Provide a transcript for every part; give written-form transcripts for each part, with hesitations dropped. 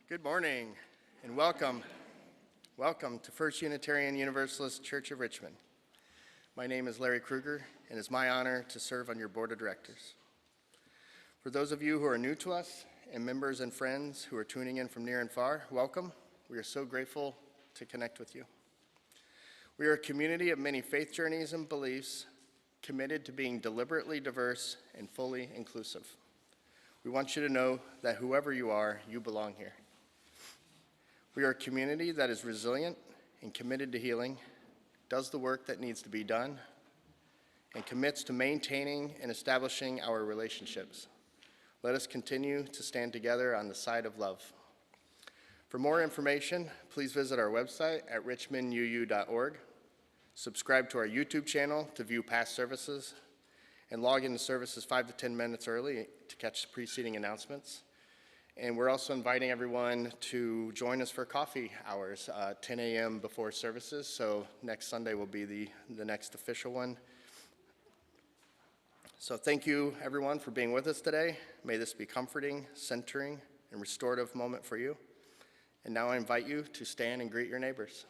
Good morning and welcome. Welcome to First Unitarian Universalist Church of Richmond. My name is Larry Kruger and it's my honor to serve on your board of directors. For those of you who are new to us and members and friends who are tuning in from near and far, welcome. We are so grateful to connect with you. We are a community of many faith journeys and beliefs committed to being deliberately diverse and fully inclusive. We want you to know that whoever you are, you belong here. We are a community that is resilient and committed to healing, does the work that needs to be done, and commits to maintaining and establishing our relationships. Let us continue to stand together on the side of love. For more information, please visit our website at richmonduu.org, subscribe to our YouTube channel to view past services, and log into services 5 to 10 minutes early to catch the preceding announcements. And we're also inviting everyone to join us for coffee hours, 10 a.m. before services. So next Sunday will be the next official one. So thank you, everyone, for being with us today. May this be comforting, centering, and restorative moment for you. And now I invite you to stand and greet your neighbors.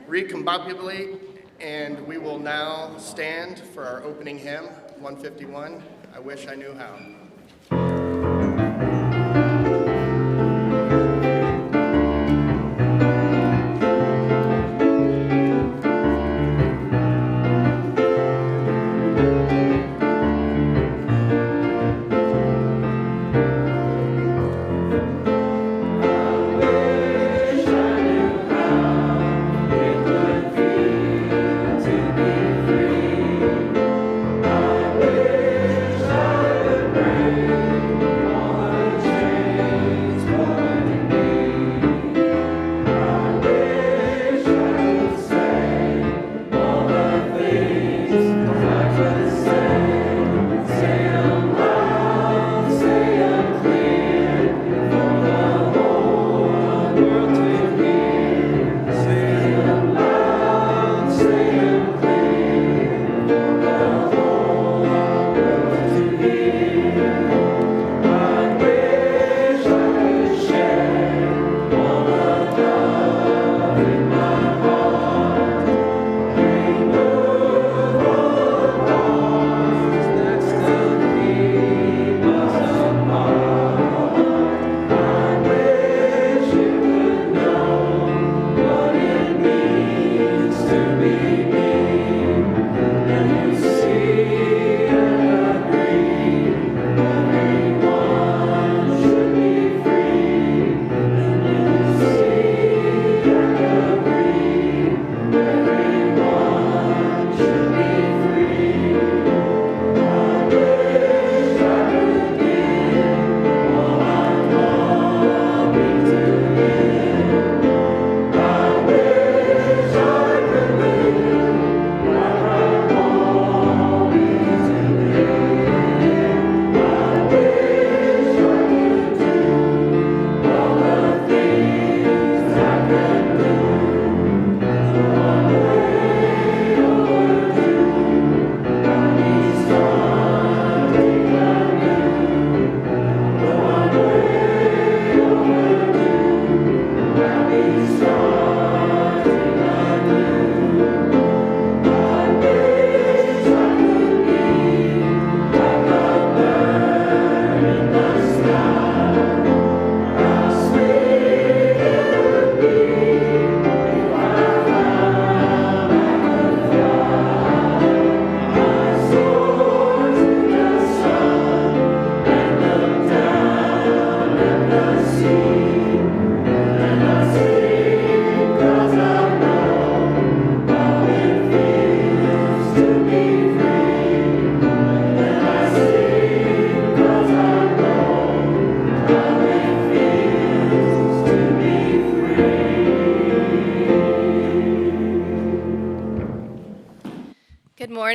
Recombobulate, and we will now stand for our opening hymn, 151, I Wish I Knew How. Know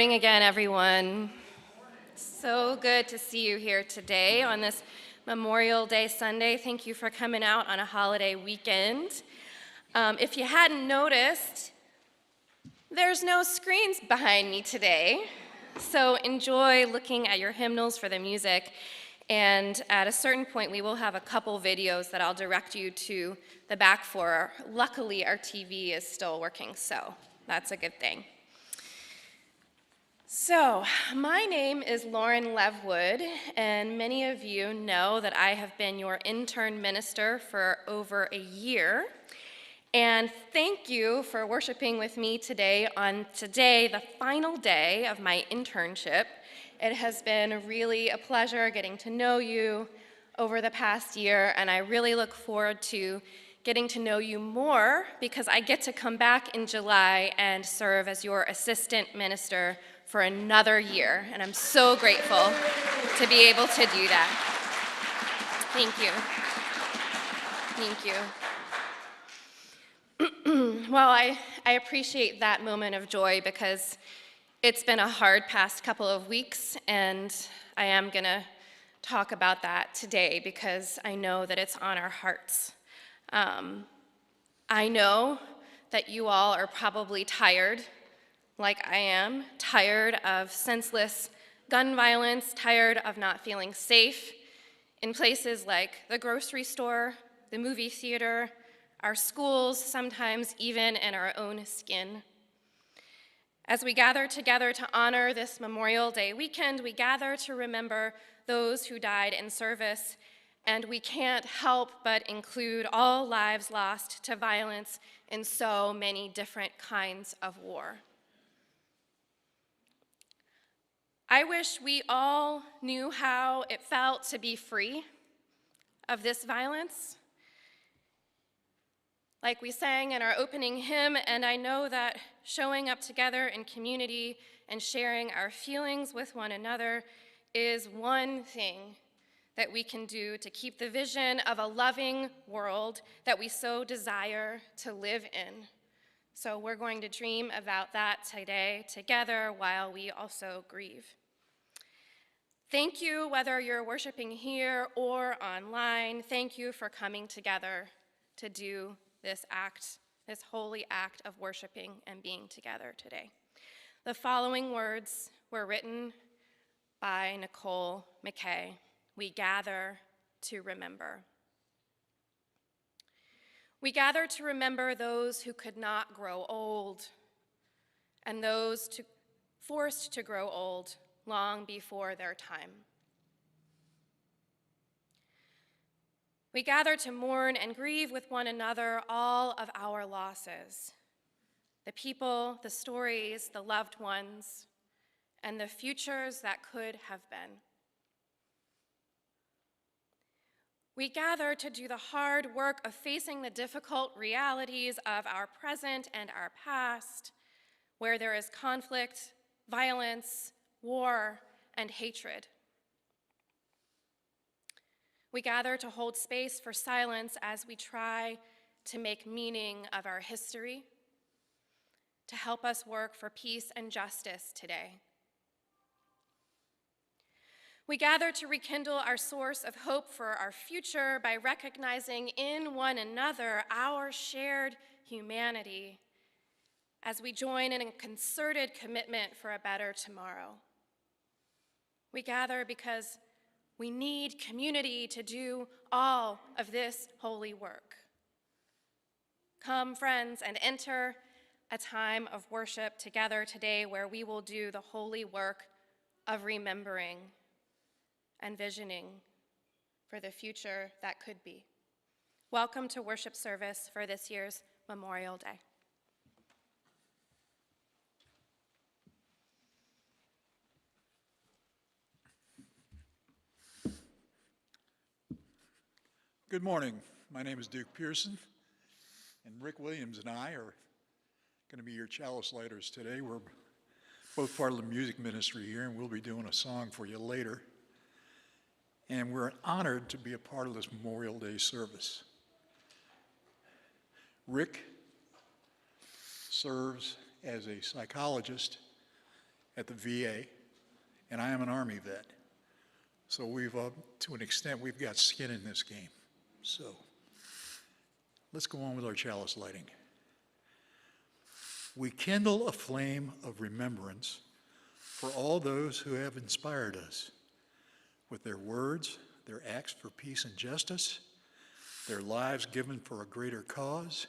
morning again, everyone. So good to see you here today on this Memorial Day Sunday. Thank you for coming out on a holiday weekend. If you hadn't noticed, there's no screens behind me today, so enjoy looking at your hymnals for the music. And at a certain point, we will have a couple videos that I'll direct you to the back for. Luckily, our TV is still working, so that's a good thing. So, my name is Lauren Levewood, and many of you know that I have been your intern minister for over a year. And thank you for worshiping with me today on the final day of my internship. It has been really a pleasure getting to know you over the past year, and I really look forward to getting to know you more because I get to come back in July and serve as your assistant minister for another year, and I'm so grateful to be able to do that. Thank you. Thank you. Well, I appreciate that moment of joy because it's been a hard past couple of weeks, and I am going to talk about that today because I know that it's on our hearts. I know that you all are probably tired, like I am, tired of senseless gun violence, tired of not feeling safe in places like the grocery store, the movie theater, our schools, sometimes even in our own skin. As we gather together to honor this Memorial Day weekend, we gather to remember those who died in service, and we can't help but include all lives lost to violence in so many different kinds of war. I wish we all knew how it felt to be free of this violence. Like we sang in our opening hymn, and I know that showing up together in community and sharing our feelings with one another is one thing that we can do to keep the vision of a loving world that we so desire to live in. So we're going to dream about that today together while we also grieve. Thank you, whether you're worshiping here or online. Thank you for coming together to do this act, this holy act of worshiping and being together today. The following words were written by Nicole McKay. We gather to remember. We gather to remember those who could not grow old and those forced to grow old long before their time. We gather to mourn and grieve with one another all of our losses, the people, the stories, the loved ones, and the futures that could have been. We gather to do the hard work of facing the difficult realities of our present and our past, where there is conflict, violence, war, and hatred. We gather to hold space for silence as we try to make meaning of our history, to help us work for peace and justice today. We gather to rekindle our source of hope for our future by recognizing in one another our shared humanity as we join in a concerted commitment for a better tomorrow. We gather because we need community to do all of this holy work. Come, friends, and enter a time of worship together today where we will do the holy work of remembering and visioning for the future that could be. Welcome to worship service for this year's Memorial Day. Good morning. My name is Duke Pearson, and Rick Williams and I are going to be your chalice lighters today. We're both part of the music ministry here, and we'll be doing a song for you later. And we're honored to be a part of this Memorial Day service. Rick serves as a psychologist at the VA, and I am an Army vet. So we've, to an extent, we've got skin in this game. So let's go on with our chalice lighting. We kindle a flame of remembrance for all those who have inspired us with their words, their acts for peace and justice, their lives given for a greater cause,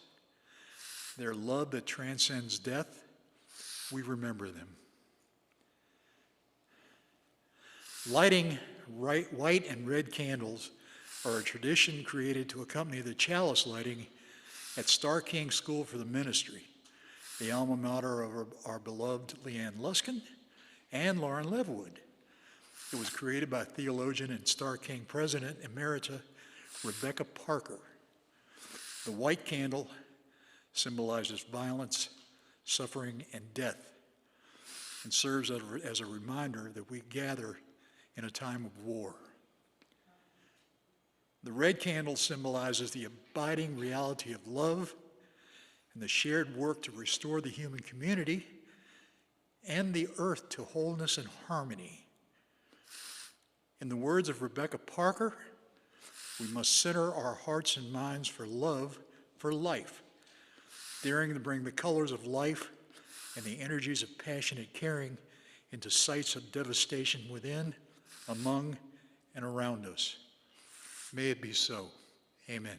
their love that transcends death. We remember them. Lighting white and red candles are a tradition created to accompany the chalice lighting at Star King School for the Ministry, the alma mater of our beloved Leanne Luskin and Lauren Leatherwood. It was created by theologian and Star King President Emerita Rebecca Parker. The white candle symbolizes violence, suffering, and death, and serves as a reminder that we gather in a time of war. The red candle symbolizes the abiding reality of love and the shared work to restore the human community and the earth to wholeness and harmony. In the words of Rebecca Parker, we must center our hearts and minds for love, for life, daring to bring the colors of life and the energies of passionate caring into sites of devastation within, among, and around us. May it be so. Amen.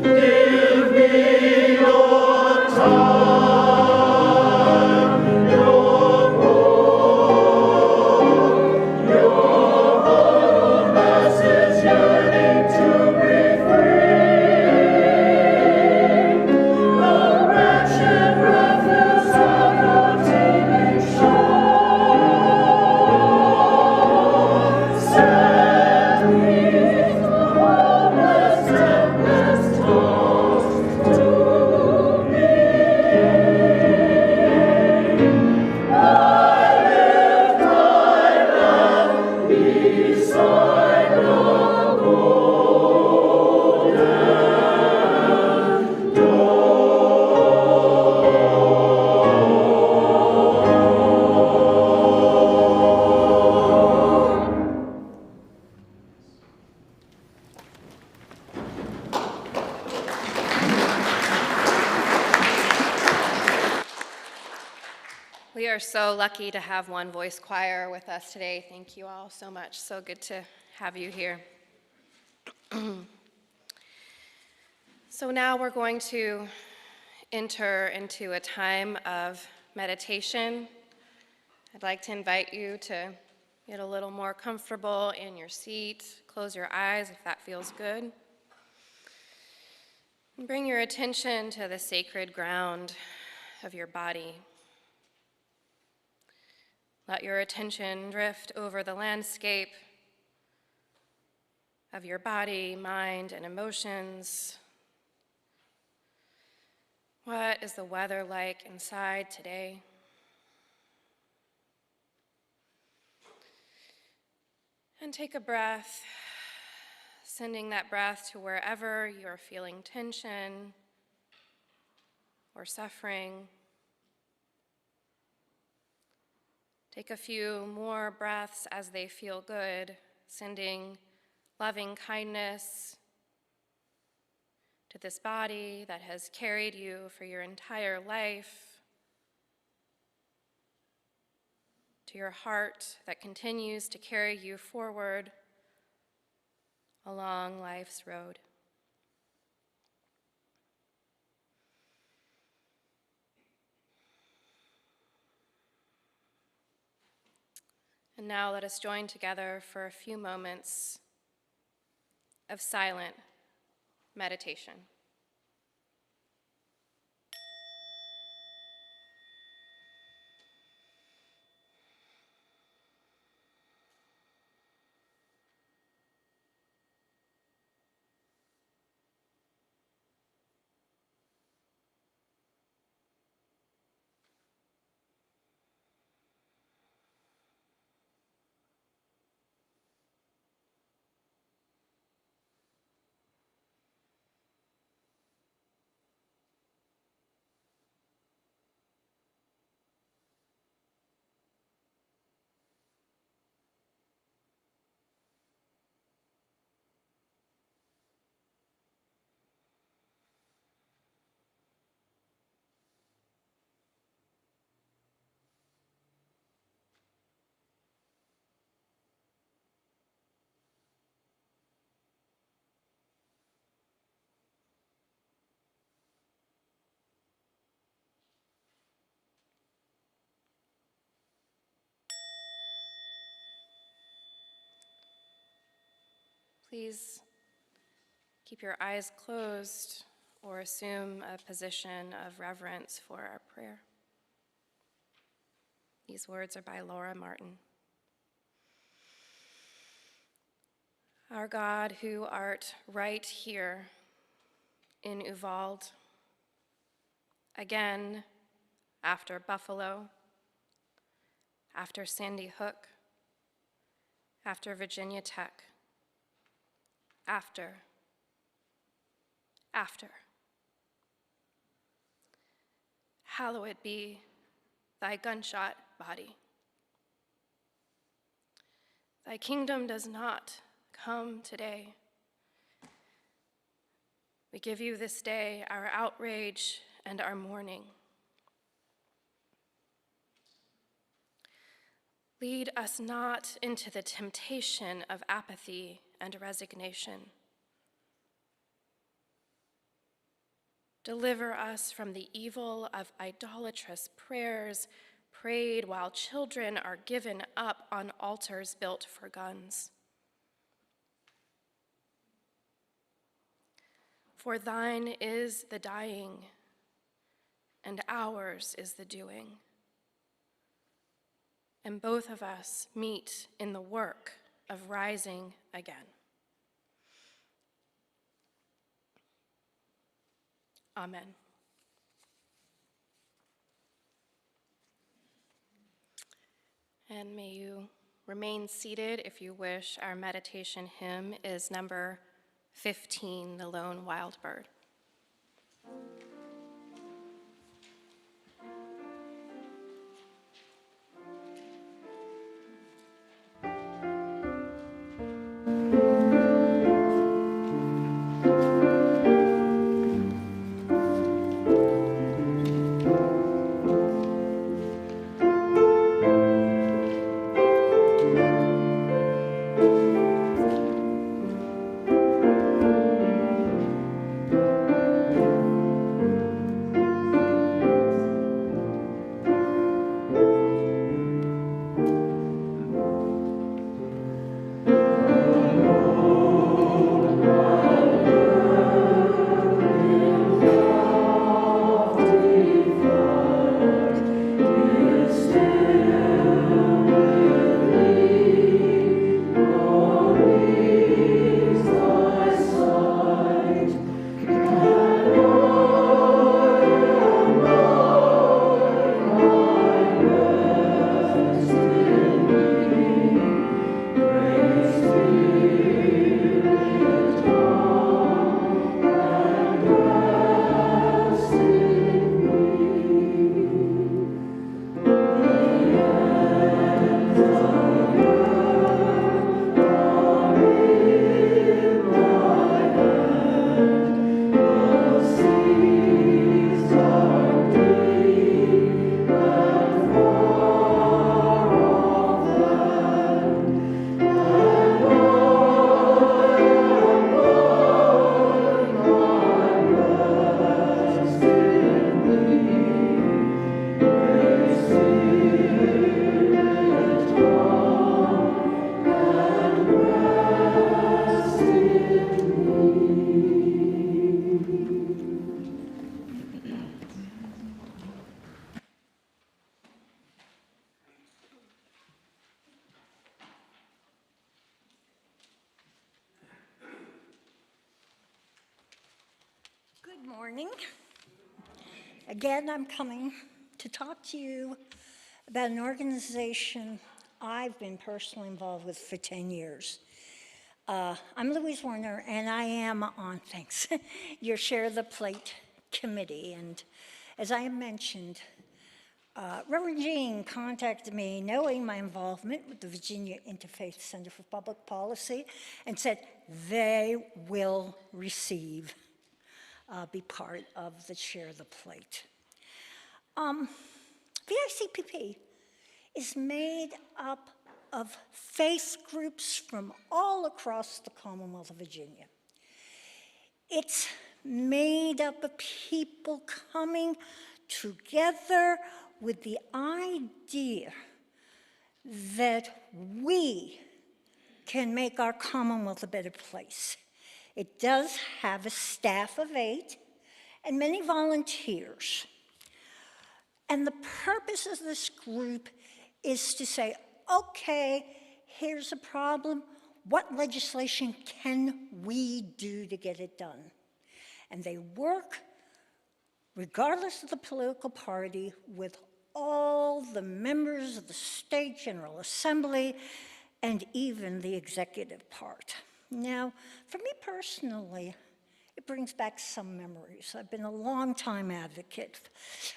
Give are so lucky to have one voice choir with us today. Thank you all so much. So good to have you here. So now we're going to enter into a time of meditation. I'd like to invite you to get a little more comfortable in your seat. Close your eyes if that feels good. And bring your attention to the sacred ground of your body. Let your attention drift over the landscape of your body, mind, and emotions. What is the weather like inside today? And take a breath, sending that breath to wherever you're feeling tension or suffering. Take a few more breaths as they feel good, sending loving kindness to this body that has carried you for your entire life, to your heart that continues to carry you forward along life's road. And now let us join together for a few moments of silent meditation. Please keep your eyes closed or assume a position of reverence for our prayer. These words are by Laura Martin. Our God, who art right here in Uvalde, again after Buffalo, after Sandy Hook, after Virginia Tech, after. Hallowed be thy gunshot body. Thy kingdom does not come today. We give you this day our outrage and our mourning. Lead us not into the temptation of apathy and resignation. Deliver us from the evil of idolatrous prayers prayed while children are given up on altars built for guns. For thine is the dying, and ours is the doing. And both of us meet in the work of rising again. Amen. And may you remain seated if you wish. Our meditation hymn is number 15, The Lone Wild Bird. Good morning. Again, I'm coming to talk to you about an organization I've been personally involved with for 10 years. I'm Louise Warner, and I am on, thanks, your Share the Plate committee. And as I mentioned, Reverend Jean contacted me knowing my involvement with the Virginia Interfaith Center for Public Policy and said they will receive, be part of the Share the Plate. VICPP is made up of faith groups from all across the Commonwealth of Virginia. It's made up of people coming together with the idea that we can make our Commonwealth a better place. It does have a staff of 8 and many volunteers. And the purpose of this group is to say, okay, here's a problem. What legislation can we do to get it done? And they work, regardless of the political party, with all the members of the State General Assembly and even the executive part. Now, for me personally, it brings back some memories. I've been a long-time advocate.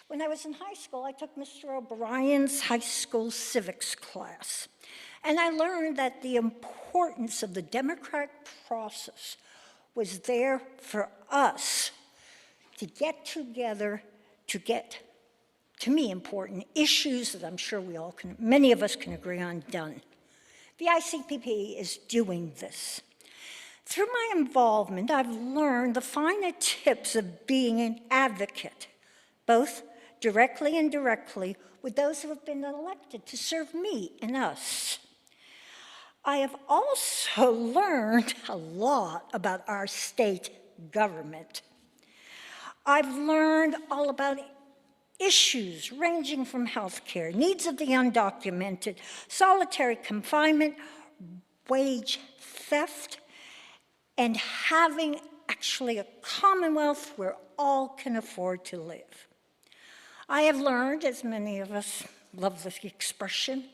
When I was in high school, I took Mr. O'Brien's high school civics class, and I learned that the importance of the democratic process was there for us to get together to get, to me, important issues that I'm sure many of us can agree on done. The ICPP is doing this. Through my involvement, I've learned the finer tips of being an advocate, both directly and indirectly, with those who have been elected to serve me and us. I have also learned a lot about our state government. I've learned all about issues ranging from healthcare, needs of the undocumented, solitary confinement, wage theft, and having actually a commonwealth where all can afford to live. I have learned, as many of us love the expression,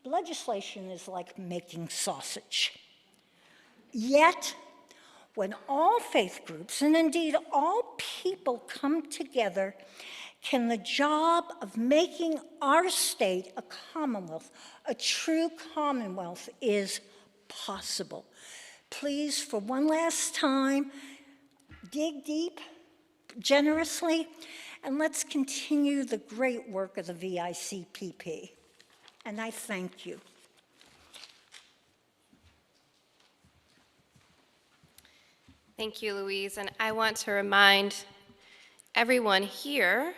legislation is like making sausage. Yet, when all faith groups, and indeed all people come together, can the job of making our state a commonwealth, a true commonwealth, is possible. Please, for one last time, dig deep, generously, and let's continue the great work of the VICPP. And I thank you. Thank you, Louise. And I want to remind everyone here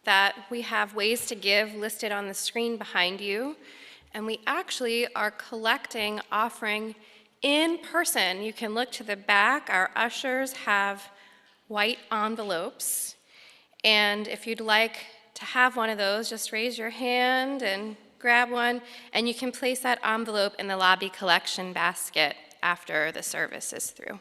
that we have ways to give listed on the screen behind you. And we actually are collecting offering in person. You can look to the back. Our ushers have white envelopes. And if you'd like to have one of those, just raise your hand and grab one. And you can place that envelope in the lobby collection basket after the service is through.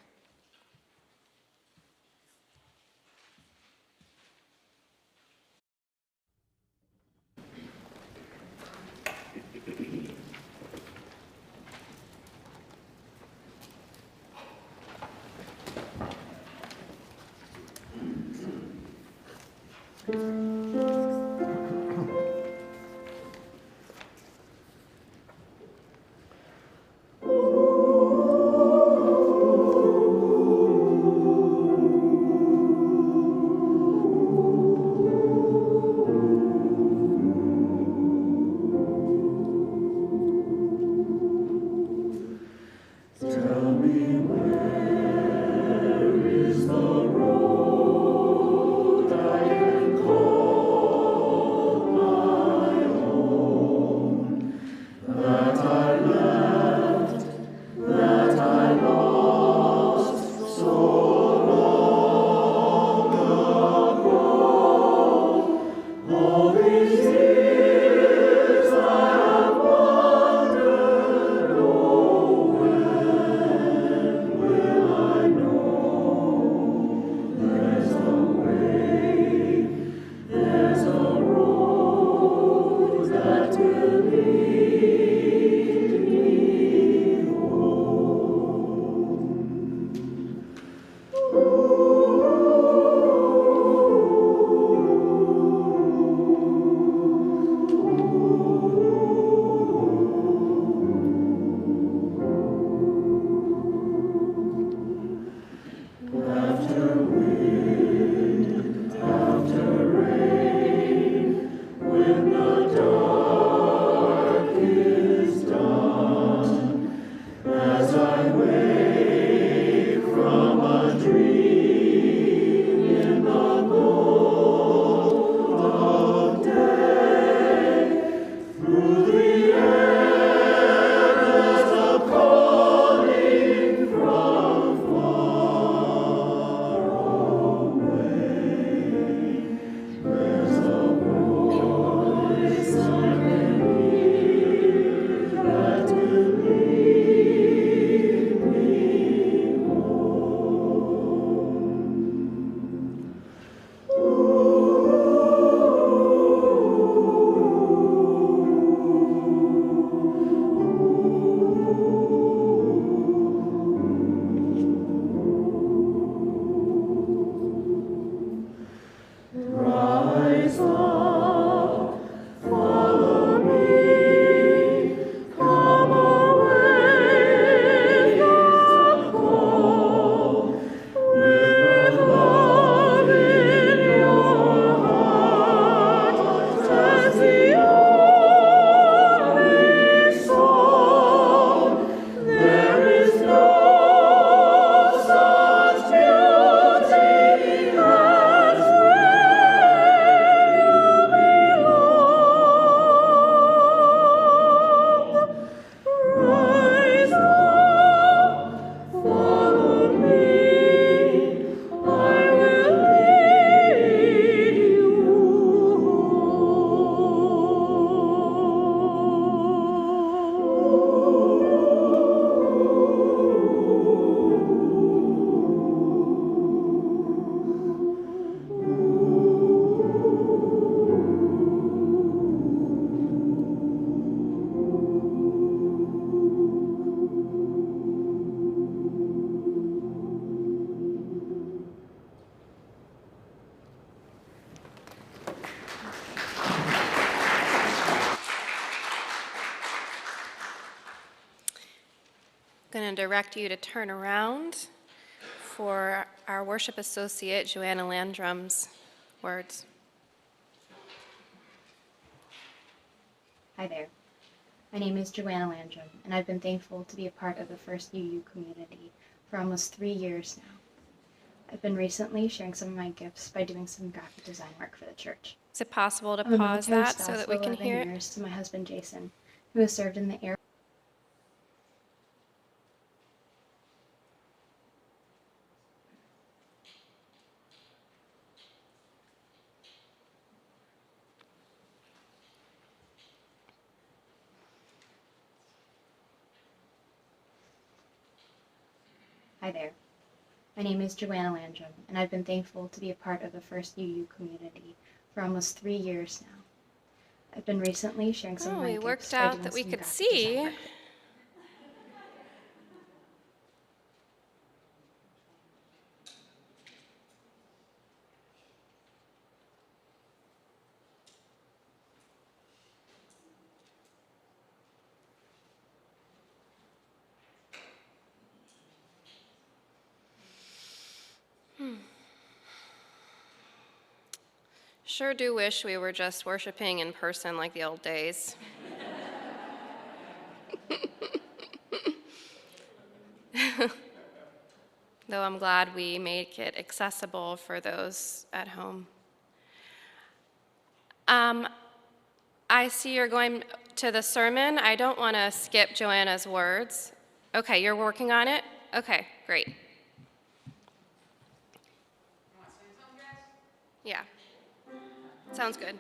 Is the road I can call? going to direct you to turn around for our worship associate, Joanna Landrum's words. Hi there. My name is Joanna Landrum, and I've been thankful to be a part of the First UU community for almost 3 years now. I've been recently sharing some of my gifts by doing some graphic design work for the church. Is it possible to I'm a pause military that so spouse that of we can 11 hear it? years to my husband Jason, who has served in the Air Hi there. My name is Joanna Landrum, and I've been thankful to be a part of the First UU community for almost 3 years now. I've been recently sharing some of Oh, my we gifts worked by out doing that we some could graphic design see. work. Sure do wish we were just worshiping in person like the old days. Though I'm glad we make it accessible for those at home. I see you're going to the sermon. I don't want to skip Joanna's words. Okay, you're working on it? Okay, great. Yeah, sounds good.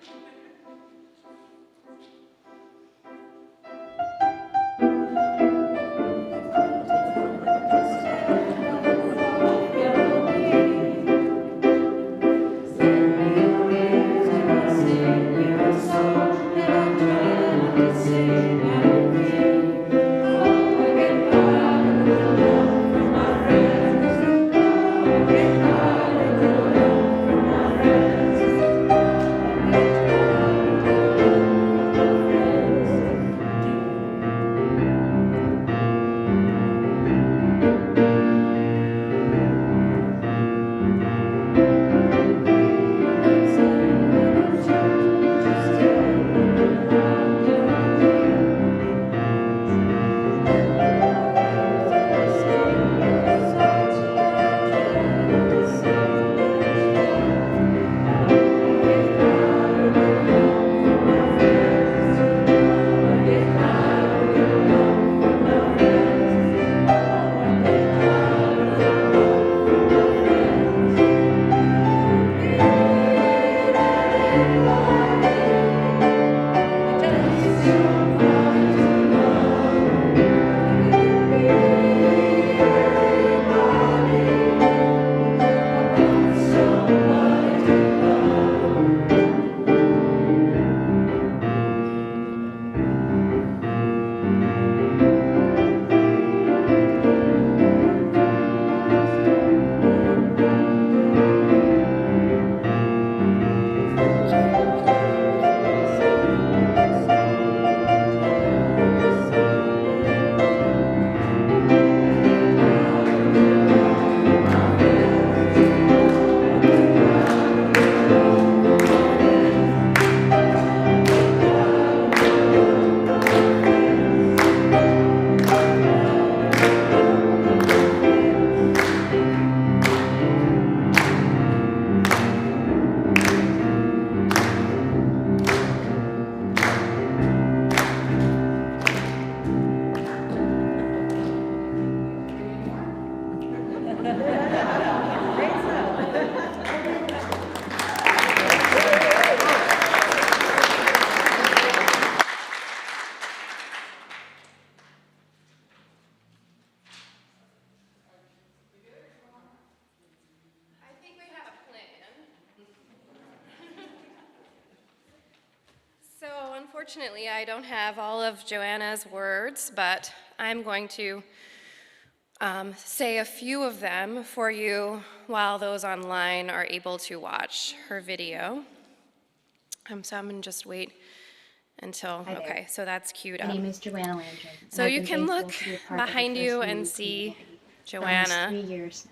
So unfortunately, I don't have all of Joanna's words, but I'm going to say a few of them for you while those online are able to watch her video. So I'm going to just wait until, Hi there. okay, so that's queued My up. name is Joanna Landrum. and So I've you been can thankful look to be a part of the behind First you Union and see community for almost Joanna. 3 years now.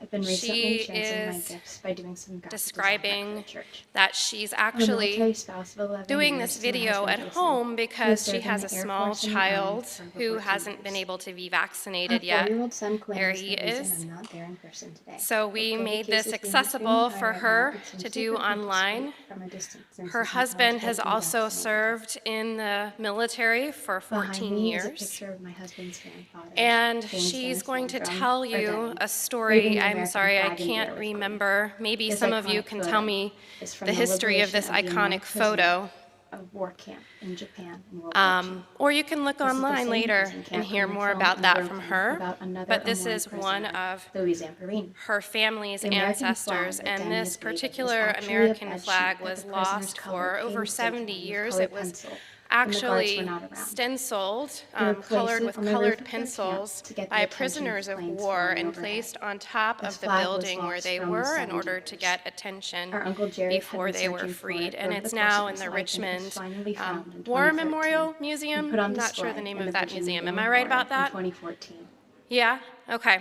I've been She recently sharing some of my is gifts by doing some graphic describing design work for the church. that she's I'm a military actually spouse of 11 doing years this to my video husband, at Jason, home who because she served in has the a Air small Force and the Army child for over who 14 hasn't been years. able to be Our vaccinated yet. 4-year-old son Quinn There is he the reason is. I'm not there in person today. So we With COVID made this cases being extremely accessible high for right now, her it seems to safer do to participate online. from a distance since Her he's not husband eligible has to be also vaccinated yet. served in the military for Behind 14 me is a years. picture of my husband's grandfather, And James she's Dennis going to Landrum, tell or you Daddy, a waving story. the I'm American sorry, I flag in the air can't with glee. remember. Maybe This some of you iconic can photo tell me is from the history of this liberation of the iconic American prisoner photo. of war camp in Japan in World War II. Or you can look This is the online same later prison and camp hear from the more film about that from Unbroken her. about another But this unborn is one prisoner, of Louis Zamperini. her family's The American ancestors, flag that and Danny this has waved is particular actually a American bed flag sheet that was the prisoners lost colored for over painted 70 with years. colored It was pencil when the guards were actually not around. stenciled, They would place colored it with on the roof colored of their camp pencils to get the by attention of prisoners of planes war flying and overhead. placed on top This of the flag was building where lost they for almost were in 70 order to years. get attention Our Uncle Jerry had before been they were searching for freed. it And over it's the course now of in his the life, and it was Richmond finally found in War 2013 Memorial and Museum. put on I'm not sure the display name in of the that Virginia museum. Am War I right Memorial about that? in 2014. Yeah? Okay.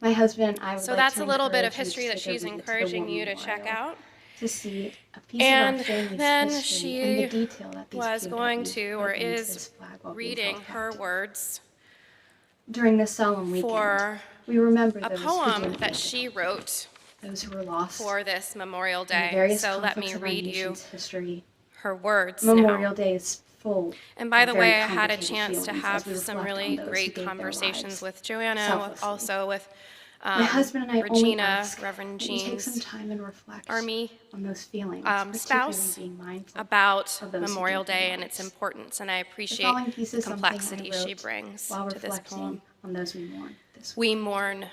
My husband and I would So like that's to a little bit of encourage you history to that take a she's visit to the encouraging War you to check Memorial out. to see a piece And of our family's then history and the she detail that these was going POWs to, put or into is this flag while being reading held her captive. words During this solemn weekend, for we remember a those who poem didn't that make it she home, wrote those who were lost for this Memorial in the Day. various So let conflicts me of our read you nation's history. her words Memorial now. Day is full And by of the very way, I had a complicated chance to feelings have as we some reflect on really those who great gave their conversations lives with Joanna, selflessly. also with My husband and I only Regina, ask Reverend that you take some Jean's time and reflect Army on those feelings, spouse particularly being mindful about of those who Memorial gave their Day and its lives. importance, and I The appreciate following piece the is something I complexity she wrote brings while to this reflecting poem. on those we mourn this week. We mourn.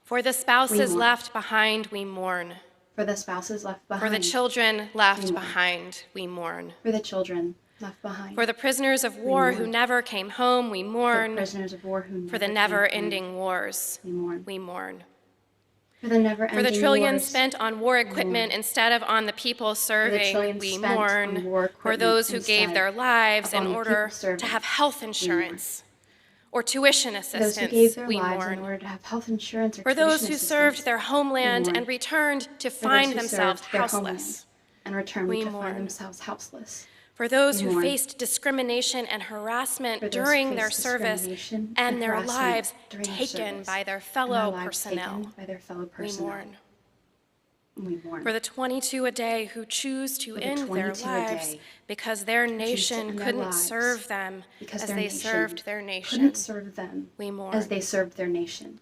For the spouses mourn. left behind, we mourn. For the spouses left For behind, the children left mourn. behind, we mourn. for the children left behind, For the prisoners of war who mourn. never came home, we for the mourn. prisoners of war who For the never came home, never-ending wars, we mourn. we mourn. For the never-ending For the trillions wars, spent on war equipment mourn. instead of on the people serving, trillions we spent on mourn. war For equipment those who gave instead their lives of on in the order people serving, to have health insurance or tuition For those who assistance, gave their we lives in mourn. order to have health insurance or For those tuition who served assistance, their homeland mourn. and returned to For those find who themselves served their homeland houseless. and returned we to mourn. find themselves houseless. For those We who mourn. faced discrimination and harassment For those who during their faced service discrimination and their harassment lives during their taken service, by their and their fellow lives personnel, taken by their fellow we personnel. mourn. We mourn. For the 22 a day who choose to For the end their 22 a lives day because their choose to nation end their couldn't lives serve them because as their they nation served their nation. couldn't serve them We mourn. as they served their nation.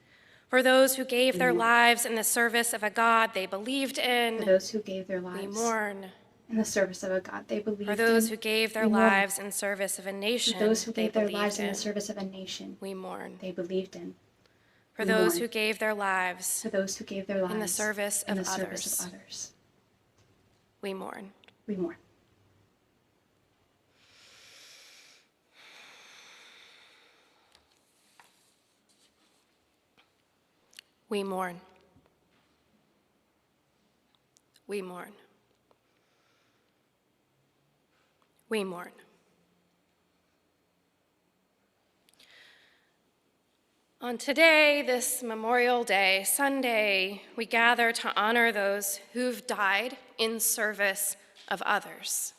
For those who gave We their mourn. lives in the service of a God they believed For in, those who gave their we lives mourn. in the service of a God they believed For those in, who gave their we mourn. lives in service of a nation For those who they gave their believed lives in in, the service of a nation we mourn. they believed in. For we those mourn. who gave their lives For those who gave their lives in the service in of the service others, of others, we mourn. we mourn. We mourn. We mourn. We mourn. On today, this Memorial Day, Sunday, we gather to honor those who've died in service of others.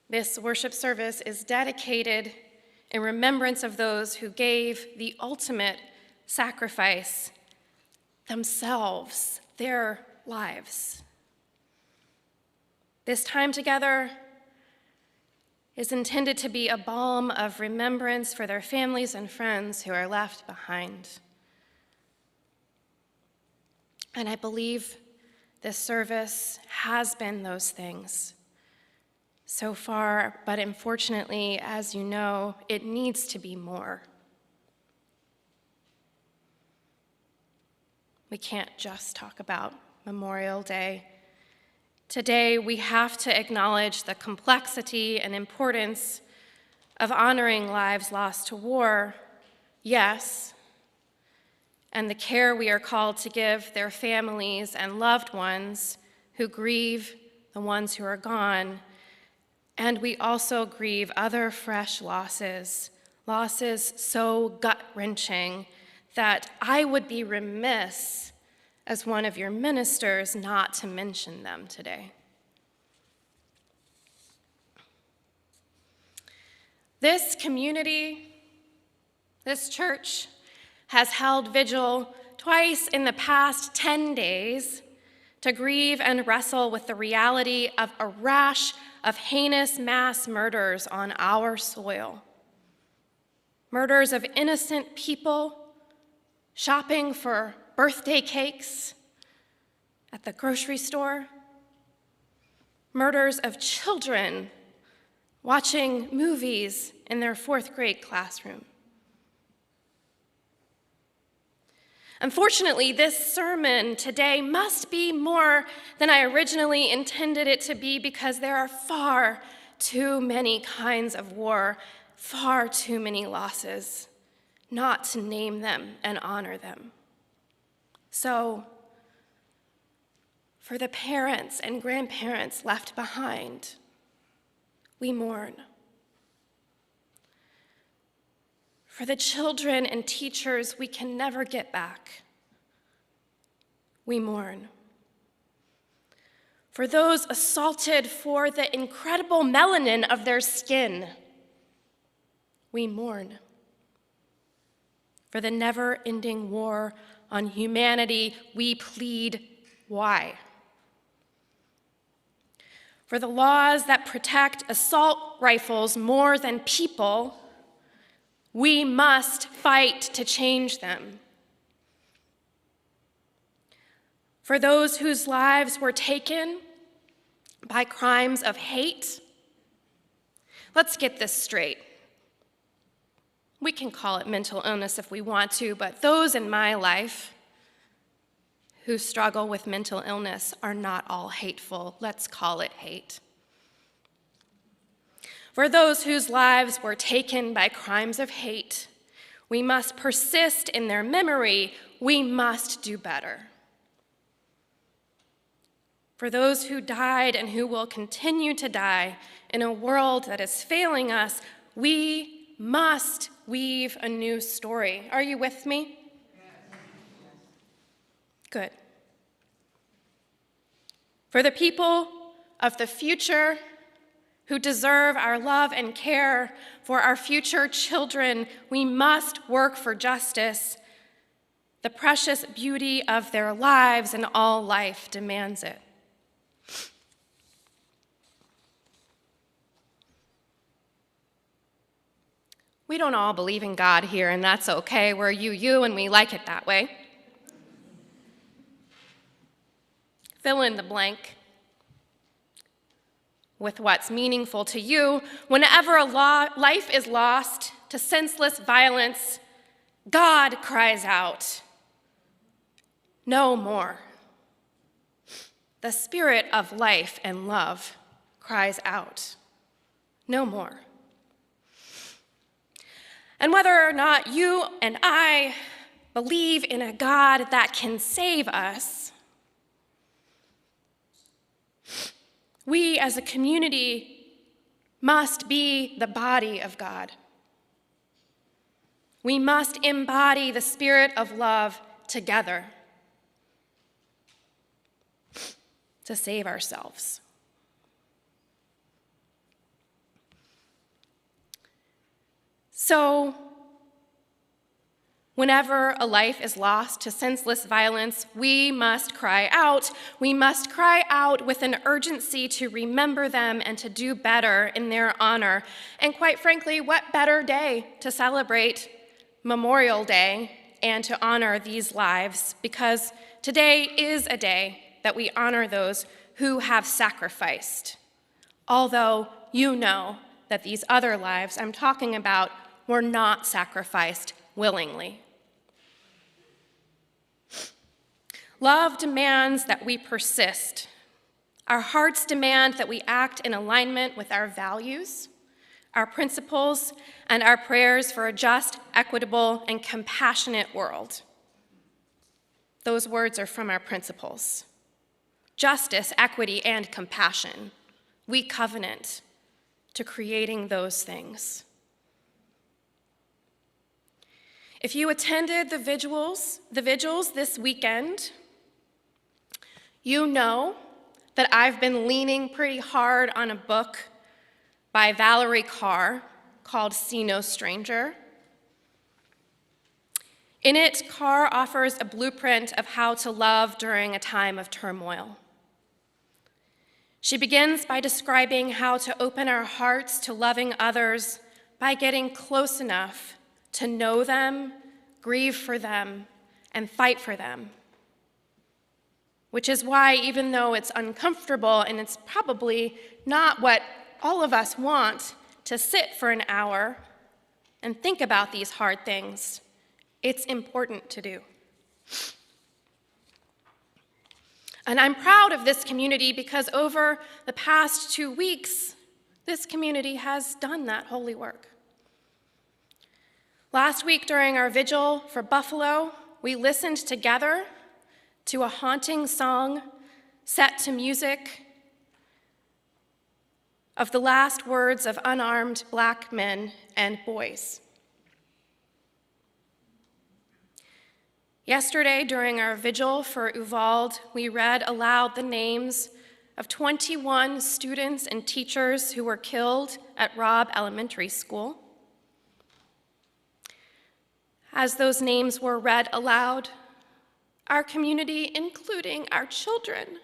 This worship service is dedicated in remembrance of those who gave the ultimate sacrifice, themselves, their lives. This time together is intended to be a balm of remembrance for their families and friends who are left behind. And I believe this service has been those things so far, but unfortunately, as you know, it needs to be more. We can't just talk about Memorial Day. Today, we have to acknowledge the complexity and importance of honoring lives lost to war, yes, and the care we are called to give their families and loved ones who grieve the ones who are gone, and we also grieve other fresh losses, losses so gut-wrenching that I would be remiss as one of your ministers not to mention them today. This community, this church, has held vigil twice in the past 10 days to grieve and wrestle with the reality of a rash of heinous mass murders on our soil. Murders of innocent people shopping for birthday cakes at the grocery store. Murders of children watching movies in their 4th grade classroom. Unfortunately, this sermon today must be more than I originally intended it to be because there are far too many kinds of war, far too many losses, not to name them and honor them. So, for the parents and grandparents left behind, we mourn. For the children and teachers we can never get back, we mourn. For those assaulted for the incredible melanin of their skin, we mourn. For the never-ending war on humanity, we plead, why? For the laws that protect assault rifles more than people, we must fight to change them. For those whose lives were taken by crimes of hate, let's get this straight. We can call it mental illness if we want to, but those in my life who struggle with mental illness are not all hateful. Let's call it hate. For those whose lives were taken by crimes of hate, we must persist in their memory. We must do better. For those who died and who will continue to die in a world that is failing us, we must weave a new story. Are you with me? Good. For the people of the future who deserve our love and care, for our future children, we must work for justice. The precious beauty of their lives and all life demands it. We don't all believe in God here, and that's okay. We're you, and we like it that way. Fill in the blank with what's meaningful to you. Whenever a life is lost to senseless violence, God cries out, no more. The spirit of life and love cries out, no more. And whether or not you and I believe in a God that can save us, we as a community must be the body of God. We must embody the spirit of love together to save ourselves. So, whenever a life is lost to senseless violence, we must cry out. We must cry out with an urgency to remember them and to do better in their honor. And quite frankly, what better day to celebrate Memorial Day and to honor these lives? Because today is a day that we honor those who have sacrificed. Although you know that these other lives I'm talking about were not sacrificed willingly. Love demands that we persist. Our hearts demand that we act in alignment with our values, our principles, and our prayers for a just, equitable, and compassionate world. Those words are from our principles. justice, equity, and compassion. We covenant to creating those things. If you attended the vigils this weekend, you know that I've been leaning pretty hard on a book by Valerie Carr called See No Stranger. In it, Carr offers a blueprint of how to love during a time of turmoil. She begins by describing how to open our hearts to loving others by getting close enough to know them, grieve for them, and fight for them. Which is why, even though it's uncomfortable and it's probably not what all of us want to sit for an hour and think about these hard things, it's important to do. And I'm proud of this community because over the past 2 weeks, this community has done that holy work. Last week during our vigil for Buffalo, we listened together to a haunting song set to music of the last words of unarmed Black men and boys. Yesterday, during our vigil for Uvalde, we read aloud the names of 21 students and teachers who were killed at Robb Elementary School. As those names were read aloud, our community, including our children,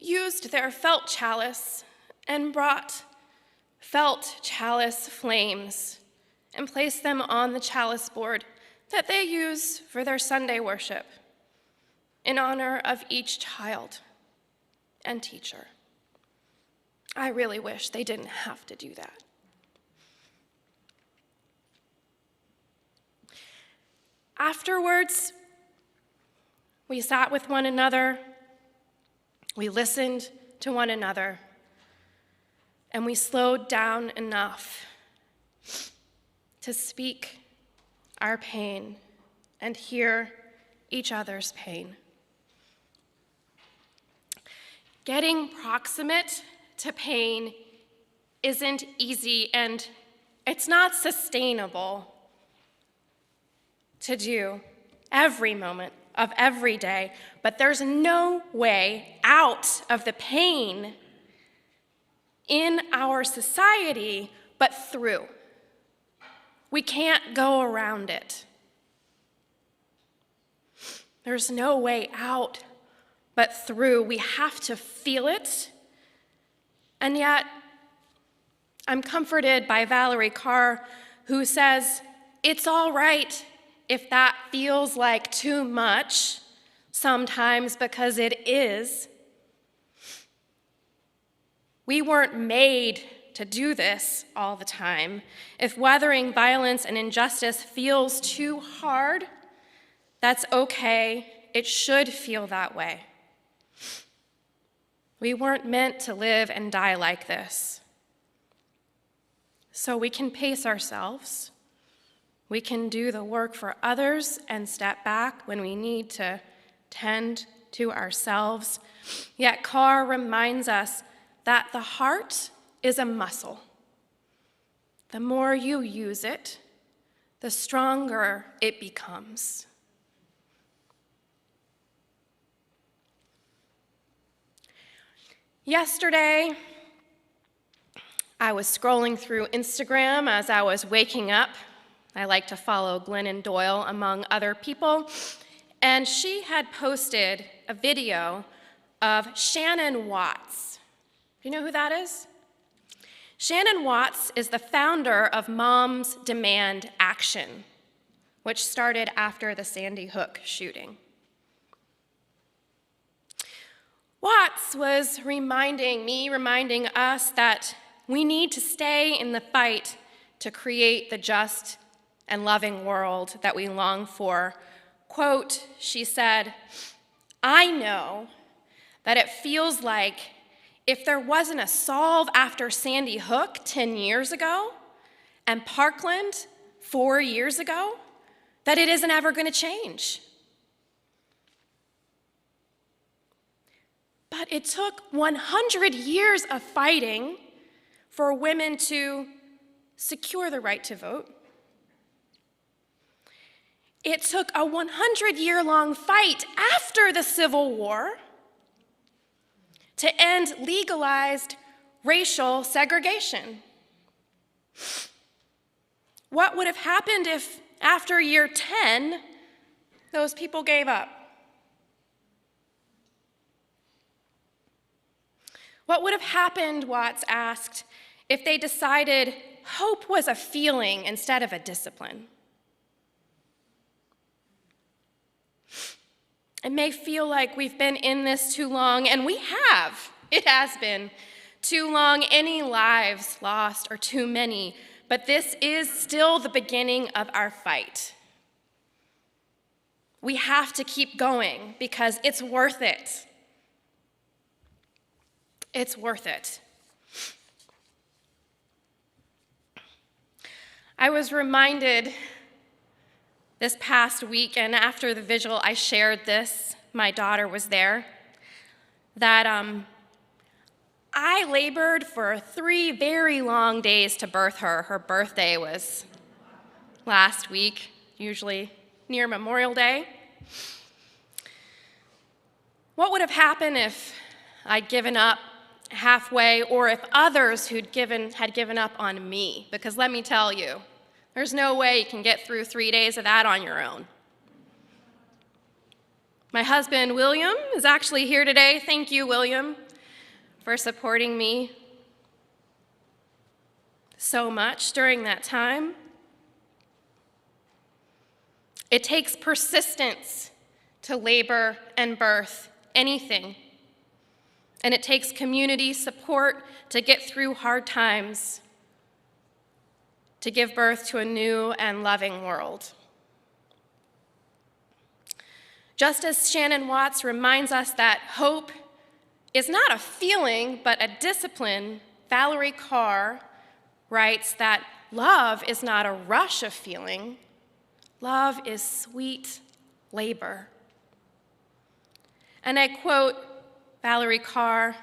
used their felt chalice and brought felt chalice flames and placed them on the chalice board that they use for their Sunday worship in honor of each child and teacher. I really wish they didn't have to do that. Afterwards, we sat with one another, we listened to one another, and we slowed down enough to speak our pain and hear each other's pain. Getting proximate to pain isn't easy, and it's not sustainable to do every moment of every day, but there's no way out of the pain in our society but through. We can't go around it. There's no way out but through. We have to feel it. And yet, I'm comforted by Valerie Carr, who says, it's all right if that feels like too much sometimes, because it is. We weren't made to do this all the time. If weathering violence and injustice feels too hard, that's okay. It should feel that way. We weren't meant to live and die like this. So we can pace ourselves. We can do the work for others and step back when we need to tend to ourselves. Yet Carr reminds us that the heart is a muscle. The more you use it, the stronger it becomes. Yesterday, I was scrolling through Instagram as I was waking up. I like to follow Glennon Doyle, among other people, and she had posted a video of Shannon Watts. Do you know who that is? Shannon Watts is the founder of Moms Demand Action, which started after the Sandy Hook shooting. Watts was reminding us that we need to stay in the fight to create the just and loving world that we long for. Quote, she said, "I know that it feels like if there wasn't a solve after Sandy Hook 10 years ago and Parkland 4 years ago, that it isn't ever going to change. it took 100 years of fighting for women to secure the right to vote. It took a 100-year-long fight after the Civil War to end legalized racial segregation. What would have happened if, after year 10, those people gave up? What would have happened, Watts asked, if they decided hope was a feeling instead of a discipline? It may feel like we've been in this too long, and we have. It has been too long, any lives lost or too many, but this is still the beginning of our fight. We have to keep going because it's worth it. It's worth it. I was reminded this past week, and after the vigil I shared this, my daughter was there, that I labored for 3 very long days to birth her. Her birthday was last week, usually near Memorial Day. What would have happened if I'd given up halfway, or if others had given up on me? Because let me tell you, there's no way you can get through 3 days of that on your own. My husband, William, is actually here today. Thank you, William, for supporting me so much during that time. It takes persistence to labor and birth anything. And it takes community support to get through hard times, to give birth to a new and loving world. Just as Shannon Watts reminds us that hope is not a feeling, but a discipline, Valerie Carr writes that love is not a rush of feeling. Love is sweet labor. And I quote Valerie Carr,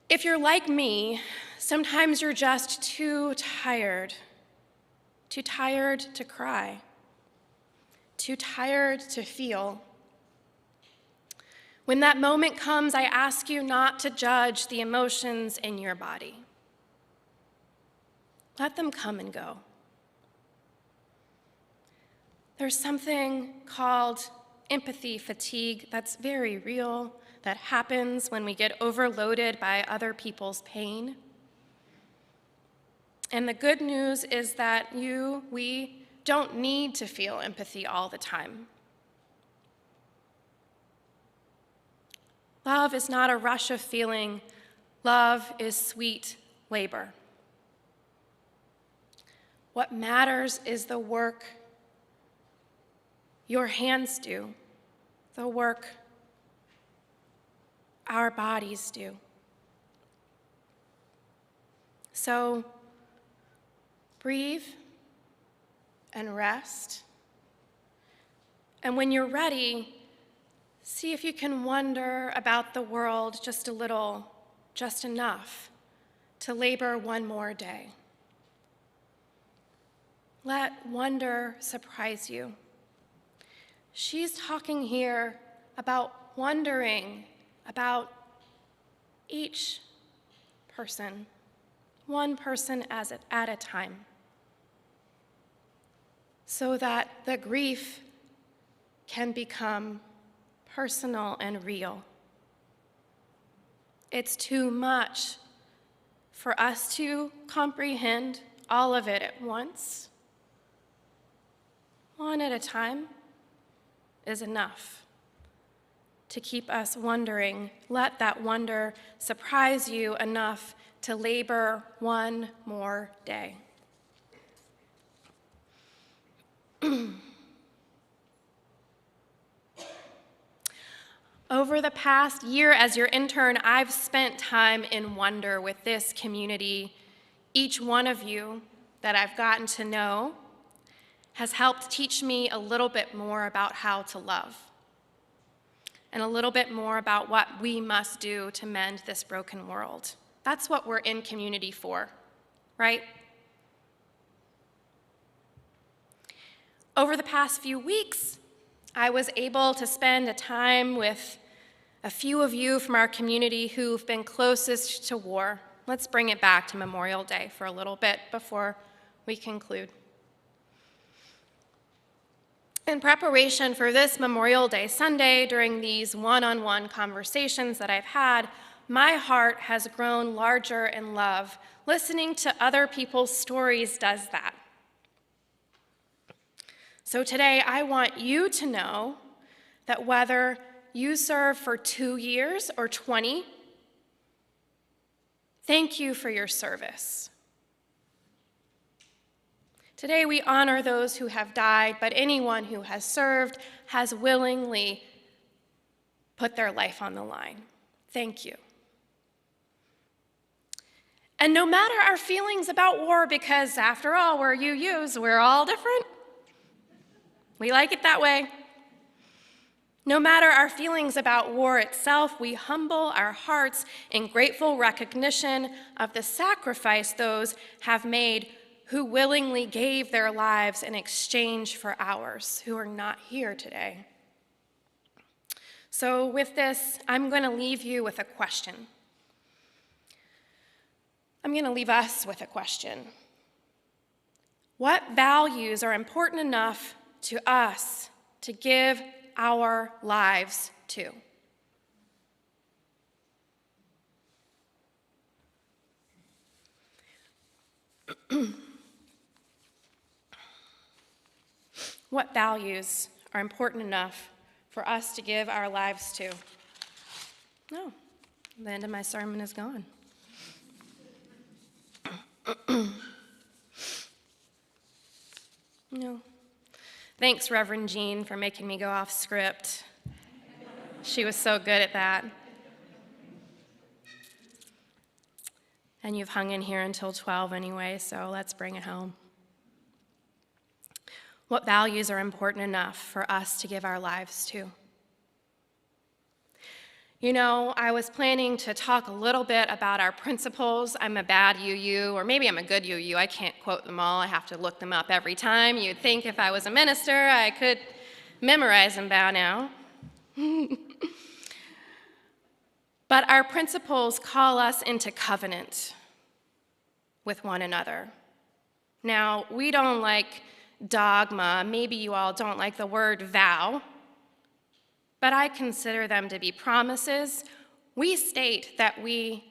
"If you're like me, sometimes you're just too tired to cry, too tired to feel. When that moment comes, I ask you not to judge the emotions in your body. Let them come and go. There's something called empathy fatigue that's very real, that happens when we get overloaded by other people's pain. And the good news is that we don't need to feel empathy all the time. Love is not a rush of feeling. Love is sweet labor. What matters is the work your hands do, the work our bodies do. So breathe and rest. And when you're ready, see if you can wonder about the world just a little, just enough to labor one more day. Let wonder surprise you. She's talking here about wondering about each person, one person at a time, so that the grief can become personal and real. It's too much for us to comprehend all of it at once. One at a time is enough to keep us wondering. Let that wonder surprise you enough to labor one more day. Over the past year as your intern, I've spent time in wonder with this community. Each one of you that I've gotten to know has helped teach me a little bit more about how to love. and a little bit more about what we must do to mend this broken world. That's what we're in community for, right? Over the past few weeks, I was able to spend a time with a few of you from our community who've been closest to war. Let's bring it back to Memorial Day for a little bit before we conclude. In preparation for this Memorial Day Sunday, during these one-on-one conversations that I've had, my heart has grown larger in love. Listening to other people's stories does that. So today, I want you to know that whether you serve for 2 years or 20, thank you for your service. Today, we honor those who have died, but anyone who has served has willingly put their life on the line. Thank you. And no matter our feelings about war, because after all, we're UUs, we're all different. We like it that way. No matter our feelings about war itself, we humble our hearts in grateful recognition of the sacrifice those have made who willingly gave their lives in exchange for ours, who are not here today. So with this, I'm going to leave you with a question. I'm going to leave us with a question. What values are important enough to us to give our lives to? What values are important enough for us to give our lives to? No, the end of my sermon is gone. No. Thanks, Reverend Jean, for making me go off script. She was so good at that. And you've hung in here until 12 anyway, so let's bring it home. What values are important enough for us to give our lives to? You know, I was planning to talk a little bit about our principles. I'm a bad UU, or maybe I'm a good UU. I can't quote them all. I have to look them up every time. You'd think if I was a minister, I could memorize them by now. But our principles call us into covenant with one another. Now, we don't like dogma. Maybe you all don't like the word vow, but I consider them to be promises. We state that we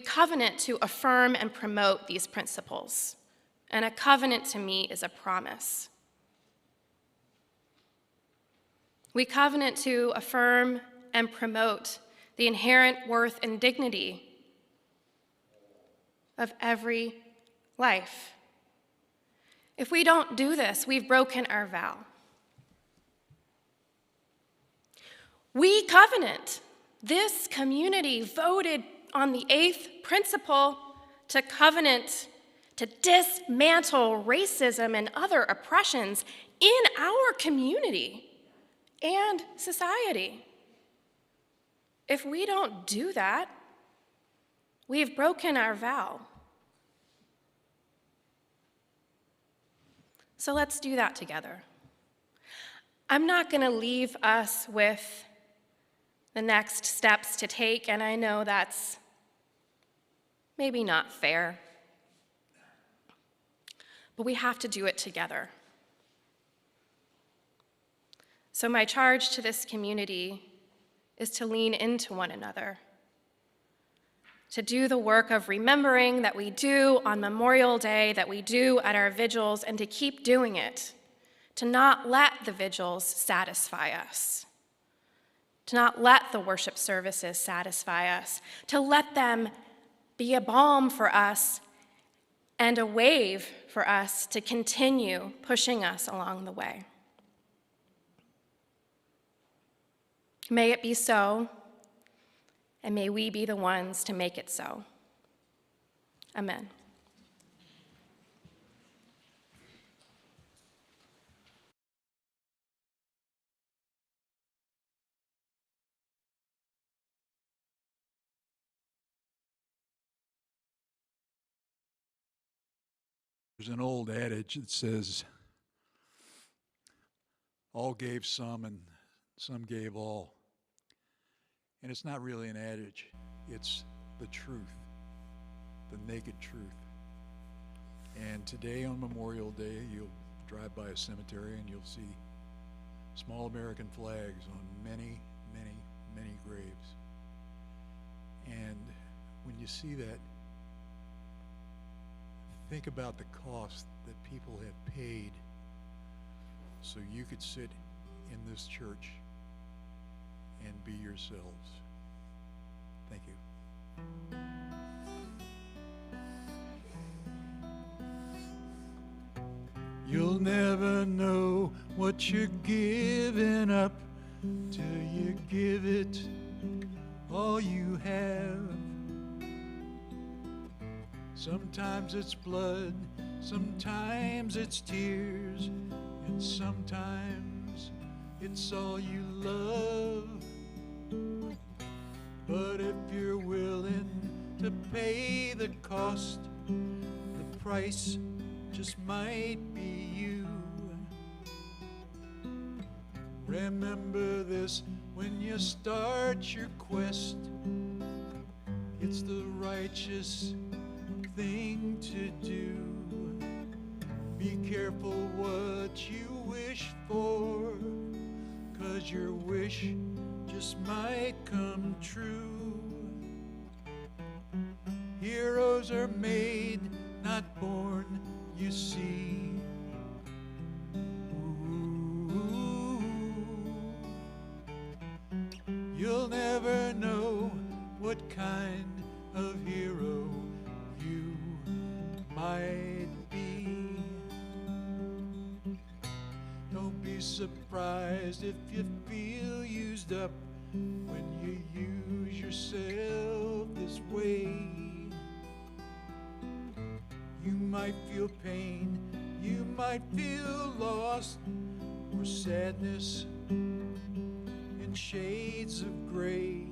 covenant to affirm and promote these principles. And a covenant to me is a promise. We covenant to affirm and promote the inherent worth and dignity of every life. If we don't do this, we've broken our vow. We covenant. This community voted on the 8th principle to covenant to dismantle racism and other oppressions in our community and society. If we don't do that, we've broken our vow. So let's do that together. I'm not going to leave us with the next steps to take, and I know that's maybe not fair, but we have to do it together. So my charge to this community is to lean into one another, to do the work of remembering that we do on Memorial Day, that we do at our vigils, and to keep doing it, to not let the vigils satisfy us, to not let the worship services satisfy us, to let them be a balm for us and a wave for us to continue pushing us along the way. May it be so, and may we be the ones to make it so. Amen. There's an old adage that says, all gave some and some gave all. And it's not really an adage, it's the truth, the naked truth. And today on Memorial Day, you'll drive by a cemetery and you'll see small American flags on many, many, many graves. And when you see that, think about the cost that people have paid so you could sit in this church and be yourselves. Thank you. You'll never know what you're giving up till you give it all you have. Sometimes it's blood, sometimes it's tears, and sometimes it's all you love. But if you're willing to pay the cost, the price just might be you. Remember this when you start your quest. It's the righteous thing to do. Be careful what you wish for, 'cause your wish just might come true. Heroes are made, not born, you see. Ooh. You'll never know what kind of hero you might be. Don't be surprised if you feel used up when you use yourself this way. You might feel pain, you might feel lost, or sadness in shades of gray.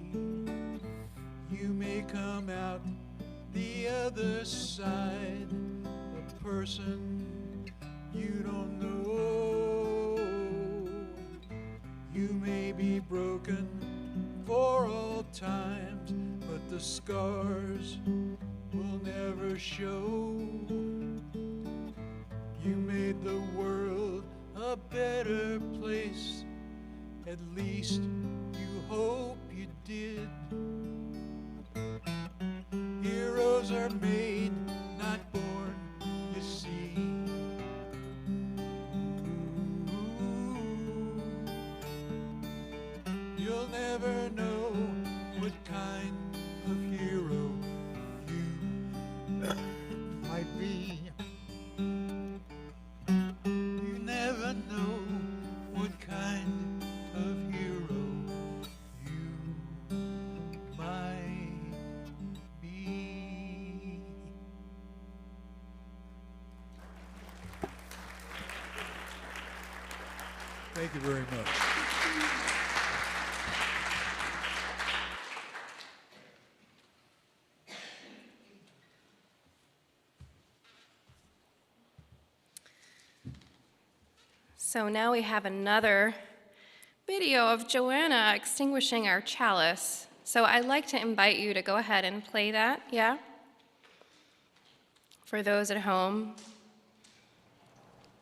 You may come out the other side, a person you don't know. You may be broken for all times, but the scars will never show. You made the world a better place, at least you hope you did. Heroes are made, not born, you see. Ooh. You'll never know what kind of hero you might be. You never know what kind of hero you might be. Thank you very much. So now we have another video of Joanna extinguishing our chalice. So I'd like to invite you to go ahead and play that, yeah? For those at home.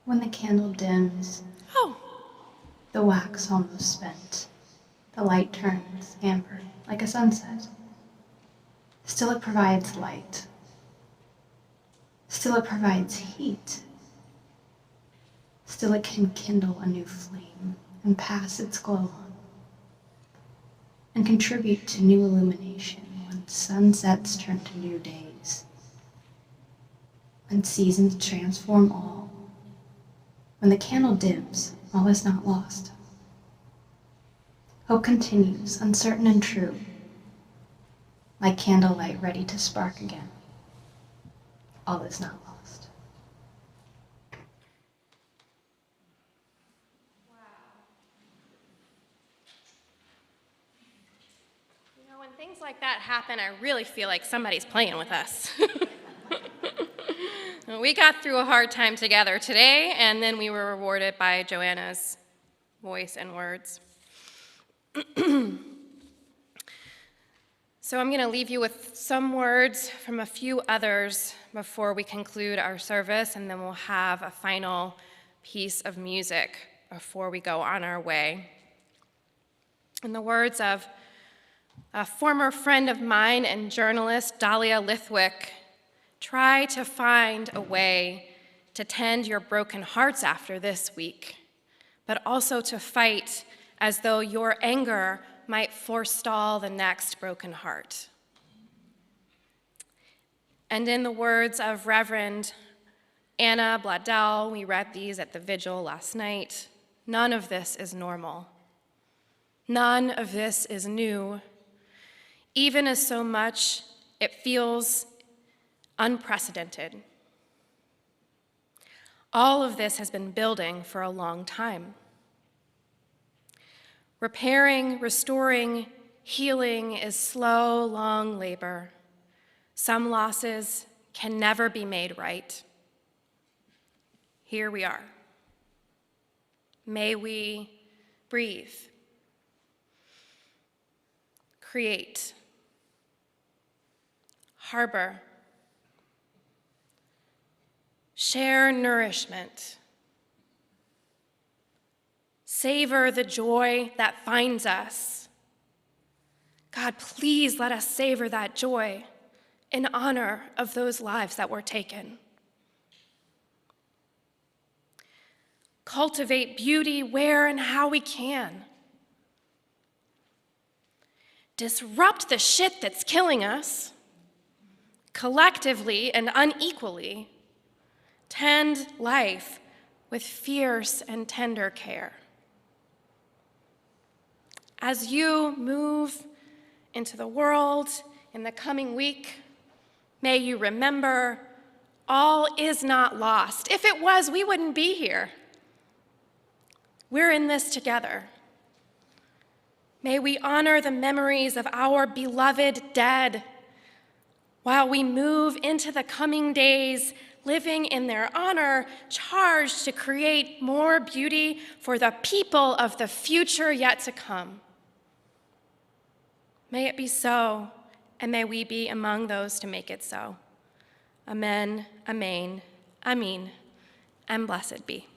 When the candle dims, Oh, the wax almost spent, the light turns amber like a sunset. Still it provides light. Still it provides heat. Still it can kindle a new flame and pass its glow on, and contribute to new illumination when sunsets turn to new days, when seasons transform all. When the candle dims, all is not lost. Hope continues, uncertain and true, like candlelight ready to spark again. All is not lost. you know, when things like that happen, I really feel like somebody's playing with us. We got through a hard time together today, and then we were rewarded by Joanna's voice and words. So I'm going to leave you with some words from a few others before we conclude our service, and then we'll have a final piece of music before we go on our way. In the words of a former friend of mine and journalist, Dahlia Lithwick, try to find a way to tend your broken hearts after this week, but also to fight as though your anger might forestall the next broken heart. And in the words of Reverend Anna Bladell, we read these at the vigil last night, none of this is normal. None of this is new, even as so much it feels unprecedented. All of this has been building for a long time. Repairing, restoring, healing is slow, long labor. Some losses can never be made right. Here we are. May we breathe, create, harbor, share nourishment, savor the joy that finds us. God, please let us savor that joy in honor of those lives that were taken. Cultivate beauty where and how we can. Disrupt the shit that's killing us. Collectively and unequally, tend life with fierce and tender care. As you move into the world in the coming week, may you remember all is not lost. If it was, we wouldn't be here. We're in this together. May we honor the memories of our beloved dead while we move into the coming days, living in their honor, charged to create more beauty for the people of the future yet to come. May it be so, and may we be among those to make it so. Amen, amen, amen, and blessed be.